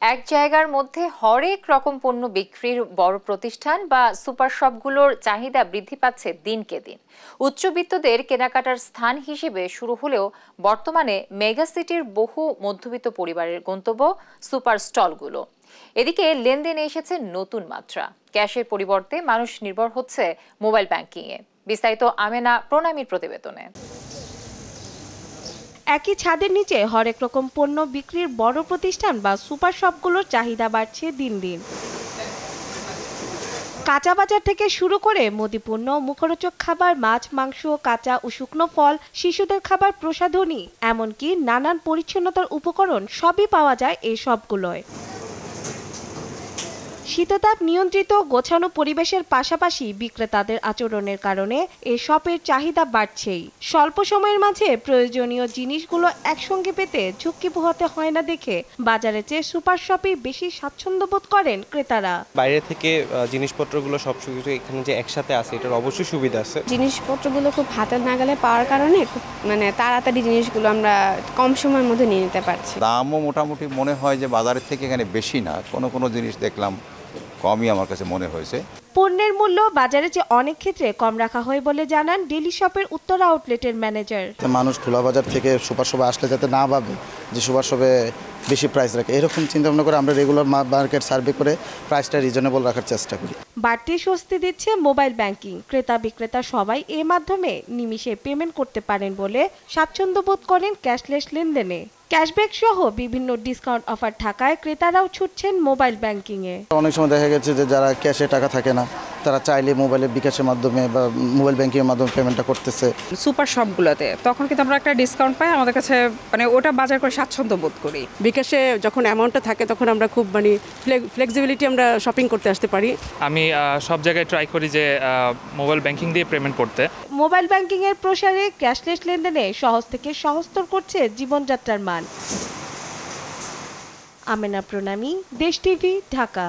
এক জায়গার মধ্যে হরেক রকম পণ্য বিক্রির বড় প্রতিষ্ঠান বা সুপার শপগুলোর চাহিদা বৃদ্ধি পাচ্ছে দিনকে দিন। উচ্চবিত্তদের কেনাকাটার স্থান হিসেবে শুরু হলেও বর্তমানে মেগা সিটির বহু মধ্যবিত্ত পরিবারের গন্তব্য সুপার স্টলগুলো। এদিকে লেনদেনে এসেছে নতুন মাত্রা। ক্যাশের পরিবর্তে মানুষ নির্ভর হচ্ছে মোবাইল ব্যাংকিংয়ে। বিস্তারিত আমেনা প্রণামীর প্রতিবেদনে। একই ছাদের নিচে হরেক রকম পণ্য বিক্রির বড় প্রতিষ্ঠান বা সুপার শপগুলোর চাহিদা বাড়ছে দিন দিন। কাঁচা বাজার থেকে শুরু করে মুদিপণ্য, মুখরোচক খাবার, মাছ, মাংস, কাঁচা ও শুকনো ফল, শিশুদের খাবার, প্রসাধনী, এমনকি নানান পরিচ্ছন্নতার উপকরণ সবই পাওয়া যায় এই সবগুলোয়। শীততাপ নিয়ন্ত্রিত গোছানো পরিবেশের পাশাপাশি বিক্রেতাদের আচরণের কারণে এই শপের চাহিদা বাড়ছেই। স্বল্প সময়ের মাঝে প্রয়োজনীয় জিনিসগুলো একসঙ্গে পেতে ঝুঁকি পোহাতে হয় না দেখে বাজারে চেয়ে সুপার শপে বেশি স্বাচ্ছন্দ্য বোধ করেন ক্রেতারা। বাইরে থেকে জিনিসপত্রগুলো সব কিছু এখানে যে একসাথে আছে এটার অবশ্যই সুবিধা আছে। জিনিসপত্রগুলো খুব হাতের নাগালে পাওয়ার কারণে খুব তাড়াতাড়ি জিনিসগুলো আমরা কম সময়ের মধ্যে নিয়ে নিতে পারছি। দামও মোটামুটি মনে হয় যে বাজারের থেকে এখানে বেশি না, কোনো জিনিস দেখলাম কমই আমার কাছে মনে হয়েছে। পণ্যের মূল্য বাজারে যে অনেক ক্ষেত্রে কম রাখা হয় বলে জানান ডেলি শপের উত্তরা আউটলেটের ম্যানেজার। মানুষ খোলা বাজার থেকে সুপার শপে আসলে যাতে না ভাবে যে সুপার শপে বেশি প্রাইস রাখে, এরকম চিন্তা ভাবনা করে আমরা রেগুলার মার্কেট সার্ভে করে প্রাইসটা রিজনেবল রাখার চেষ্টা করি। বাড়তি স্বস্তি দিচ্ছে মোবাইল ব্যাংকিং। ক্রেতা বিক্রেতা সবাই এর মাধ্যমে নিমিষে পেমেন্ট করতে পারেন বলে স্বাচ্ছন্দ্য বোধ করেন ক্যাশলেস লেনদেনে। ক্যাশব্যাক সহ বিভিন্ন ডিসকাউন্ট অফার থাকায় ক্রেতারাও ছুটছেন মোবাইল ব্যাংকিংয়ে। অনেক সময় দেখা গেছে যে যারা ক্যাশে টাকা থাকে না, তারা চাইলে মোবাইলে বিকাশের মাধ্যমে বা মোবাইল ব্যাংকিংয়ের মাধ্যমে পেমেন্টটা করতেছে। সুপার শপগুলোতে তখন কিন্তু আমরা একটা ডিসকাউন্ট পাই, আমাদের কাছে ওটা বাজার করে স্বাচ্ছন্দ্য বোধ করি। বিকাশে যখন অ্যামাউন্টটা থাকে তখন আমরা খুব ফ্লেক্সিবিলিটি আমরা শপিং করতে আসতে পারি। আমি সব জায়গায় ট্রাই করি যে মোবাইল ব্যাংকিং দিয়ে পেমেন্ট করতে। মোবাইল ব্যাংকিং এর প্রসারে ক্যাশলেস লেনদেনে সহজ থেকে সহজতর করছে জীবনযাত্রার মান। আমেনা প্রণামী, দেশ টিভি, ঢাকা।